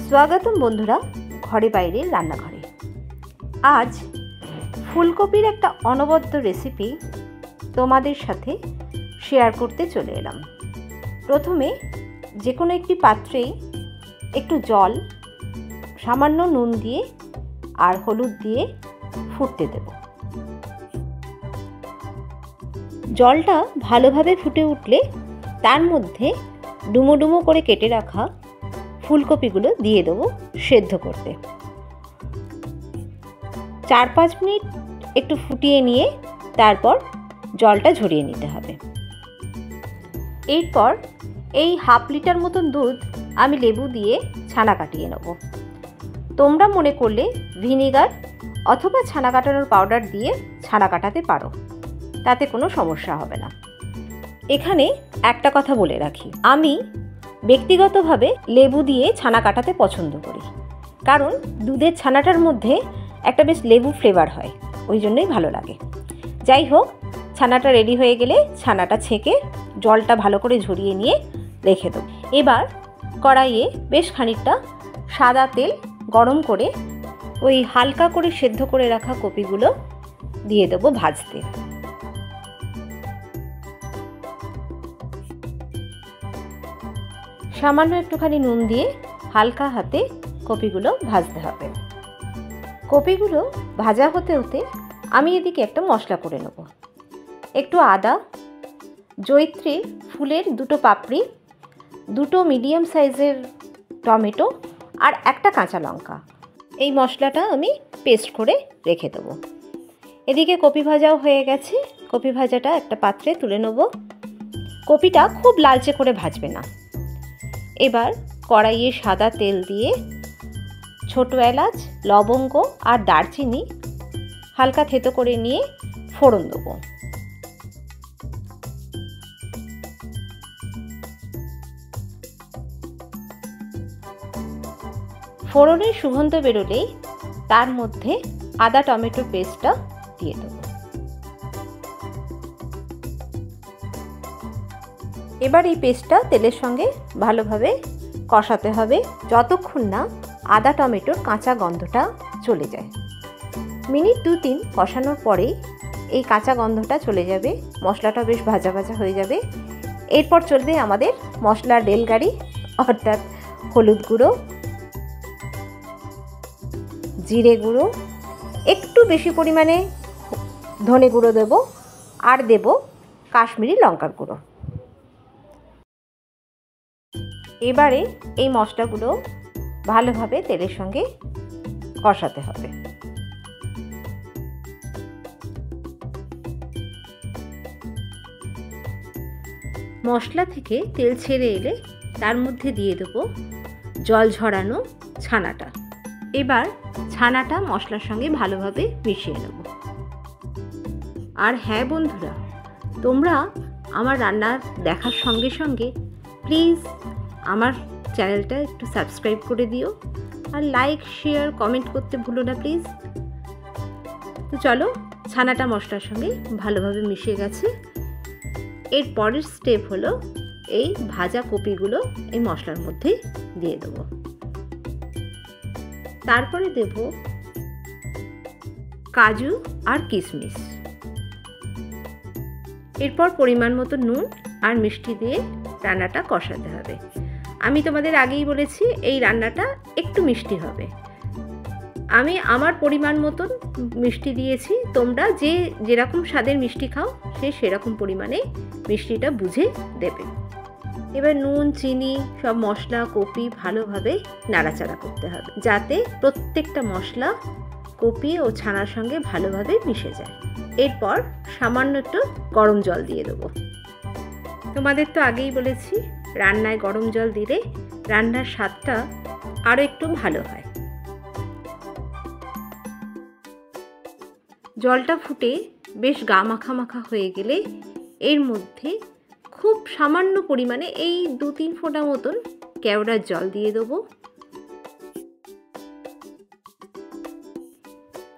স্বাগতম বন্ধুরা ঘরে বাইরে রান্নাঘরে। আজ ফুলকপির একটা অনবদ্য রেসিপি তোমাদের সাথে শেয়ার করতে চলে এলাম। প্রথমে যে কোনো একটি পাত্রে একটু জল, সামান্য নুন দিয়ে আর হলুদ দিয়ে ফুটতে দেব। জলটা ভালোভাবে ফুটে উঠলে তার মধ্যে ডুমো ডুমো করে কেটে রাখা ফুলকপিগুলো দিয়ে দেবো সেদ্ধ করতে। 4-5 মিনিট একটু ফুটিয়ে নিয়ে তারপর জলটা ঝরিয়ে নিতে হবে। এরপর এই 1/2 লিটার মতন দুধ আমি লেবু দিয়ে ছানা কাটিয়ে নেব। তোমরা মনে করলে ভিনেগার অথবা ছানা কাটানোর পাউডার দিয়ে ছানা কাটাতে পারো, তাতে কোনো সমস্যা হবে না। এখানে একটা কথা বলে রাখি, আমি ব্যক্তিগতভাবে লেবু দিয়ে ছানা কাটাতে পছন্দ করি, কারণ দুধের ছানাটার মধ্যে একটা বেশ লেবু ফ্লেভার হয়, ওই জন্যই ভালো লাগে। যাই হোক, ছানাটা রেডি হয়ে গেলে ছানাটা ছেঁকে জলটা ভালো করে ঝরিয়ে নিয়ে রেখে দেবো। এবার কড়াইয়ে বেশ খানিকটা সাদা তেল গরম করে ওই হালকা করে সেদ্ধ করে রাখা কপিগুলো দিয়ে দেবো ভাজতে। সামান্য একটুখানি নুন দিয়ে হালকা হাতে কপিগুলো ভাজতে হবে। কপিগুলো ভাজা হতে হতে আমি এদিকে একটা মশলা করে নেব। একটু আদা, জয়িত্রীর ফুলের 2 পাপড়ি, 2 মিডিয়াম সাইজের টমেটো আর একটা কাঁচা লঙ্কা, এই মশলাটা আমি পেস্ট করে রেখে দেবো। এদিকে কপি ভাজাও হয়ে গেছে। কপি ভাজাটা একটা পাত্রে তুলে নেব। কপিটা খুব লালচে করে ভাজবে না। এবার কড়াইয়ে সাদা তেল দিয়ে ছোট এলাচ, লবঙ্গ আর দারচিনি হালকা থেতো করে নিয়ে ফোড়ন দেবো। ফোড়নের সুগন্ধ বেরোলেই তার মধ্যে আদা টমেটো পেস্টটা দিয়ে দেবো। এবার এই পেস্টটা তেলের সঙ্গে ভালোভাবে কষাতে হবে যতক্ষণ না আদা টমেটোর কাঁচা গন্ধটা চলে যায়। মিনিট 2-3 কষানোর পরেই এই কাঁচা গন্ধটা চলে যাবে, মশলাটা বেশ ভাজা ভাজা হয়ে যাবে। এরপর চলবে আমাদের মশলার রেলগাড়ি, অর্থাৎ হলুদ গুঁড়ো, জিরে গুঁড়ো, একটু বেশি পরিমাণে ধনে গুঁড়ো দেব, আর দেব কাশ্মীরি লঙ্কার গুঁড়ো। এবারে এই মশলাগুলো ভালোভাবে তেলের সঙ্গে কষাতে হবে। মশলা থেকে তেল ছেড়ে এলে তার মধ্যে দিয়ে দেবো জল ঝরানো ছানাটা। এবার ছানাটা মশলার সঙ্গে ভালোভাবে মিশিয়ে নেব। আর হ্যাঁ বন্ধুরা, তোমরা আমার রান্না দেখার সঙ্গে সঙ্গে প্লিজ আমার চ্যানেলটা একটু সাবস্ক্রাইব করে দিও, আর লাইক, শেয়ার, কমেন্ট করতে ভুলো না প্লিজ। তো চলো, ছানাটা মশলার সঙ্গে ভালোভাবে মিশে গেছে। এর পরের স্টেপ হলো এই ভাজা কপিগুলো এই মশলার মধ্যে দিয়ে দেবো। তারপরে দেব কাজু আর কিশমিশ। এরপর পরিমাণ মতো নুন আর মিষ্টি দিয়ে রান্নাটা কষাতে হবে। আমি তোমাদের আগেই বলেছি এই রান্নাটা একটু মিষ্টি হবে। আমি আমার পরিমাণ মতন মিষ্টি দিয়েছি, তোমরা যে যেরকম স্বাদের মিষ্টি খাও সেরকম পরিমাণে মিষ্টিটা বুঝে দেবে। এবার নুন, চিনি, সব মশলা, কপি ভালোভাবে নাড়াচাড়া করতে হবে, যাতে প্রত্যেকটা মশলা কপি ও ছানার সঙ্গে ভালোভাবে মিশে যায়। এরপর সামান্য একটু গরম জল দিয়ে দেবো। তোমাদের তো আগেই বলেছি, রান্নায় গরম জল দিলে রান্নার স্বাদটা আরও একটু ভালো হয়। জলটা ফুটে বেশ গা মাখা মাখা হয়ে গেলে এর মধ্যে খুব সামান্য পরিমাণে এই 2-3 ফোঁটা মতন কেওড়ার জল দিয়ে দেবো।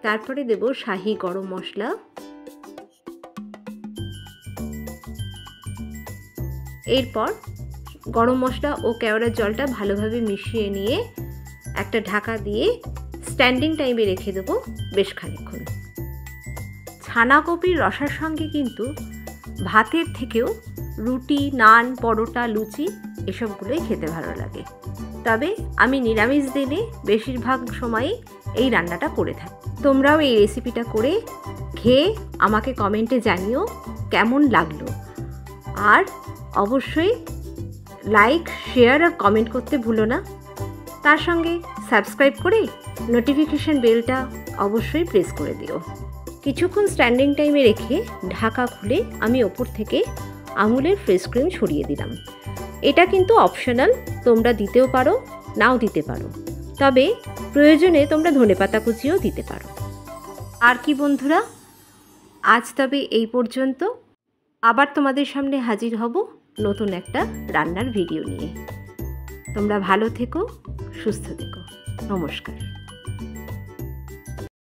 তারপরে দেব শাহি গরম মশলা। এরপর গরম মশলা ও কেওড়ার জলটা ভালোভাবে মিশিয়ে নিয়ে একটা ঢাকা দিয়ে স্ট্যান্ডিং টাইমে রেখে দেবো বেশ খানিকক্ষণ। ছানা কপির রসার সঙ্গে কিন্তু ভাতের থেকেও রুটি, নান, পরোটা, লুচি এসবগুলোই খেতে ভালো লাগে। তবে আমি নিরামিষ দিনে বেশিরভাগ সময়ই এই রান্নাটা করে থাকি। তোমরাও এই রেসিপিটা করে খেয়ে আমাকে কমেন্টে জানিও কেমন লাগলো। আর অবশ্যই লাইক, শেয়ার আর কমেন্ট করতে ভুলো না। তার সঙ্গে সাবস্ক্রাইব করে নোটিফিকেশান বেলটা অবশ্যই প্রেস করে দিও। কিছুক্ষণ স্ট্যান্ডিং টাইমে রেখে ঢাকা খুলে আমি ওপর থেকে আমুলের ফ্রেশ ক্রিম ছড়িয়ে দিলাম। এটা কিন্তু অপশনাল, তোমরা দিতেও পারো, নাও দিতে পারো। তবে প্রয়োজনে তোমরা ধনেপাতা কুচিও দিতে পারো। আর কি বন্ধুরা, আজ তবে এই পর্যন্ত। আবার তোমাদের সামনে হাজির হব নতুন একটা রান্নার ভিডিও নিয়ে। তোমরা ভালো থেকো, সুস্থ থেকো। নমস্কার।